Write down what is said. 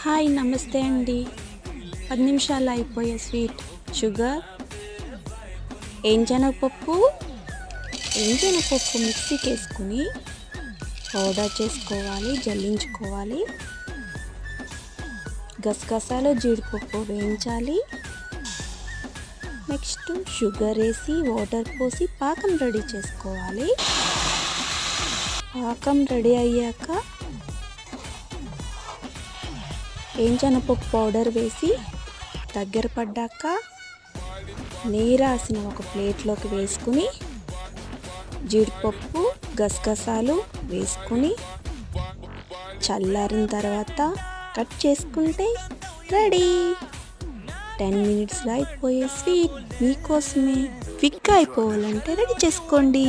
Hi నమస్తే అండి. 10 నిమిషాల్లో అయిపోయే స్వీట్ షుగర్ ఏంజనగపప్పు మిక్సీకి వేసుకుని పౌడర్ చేసుకోవాలి, జల్లించుకోవాలి. గసగసాలు జీడిపప్పు వేయించాలి. నెక్స్ట్ షుగర్ వేసి వాటర్ పోసి పాకం రెడీ చేసుకోవాలి. పాకం రెడీ అయ్యాక ఏంజనగపప్పు పౌడర్ వేసి దగ్గర పడ్డాక నెయ్యి రాసిన ఒక ప్లేట్లోకి వేసుకుని జీడిపప్పు గసగసాలు వేసుకుని చల్లారిన తర్వాత కట్ చేసుకుంటే రెడీ. 10 మినిట్స్లో అయిపోయే స్వీట్ మీకోసమే. క్విక్గా అయిపోవాలంటే రెడీ చేసుకోండి.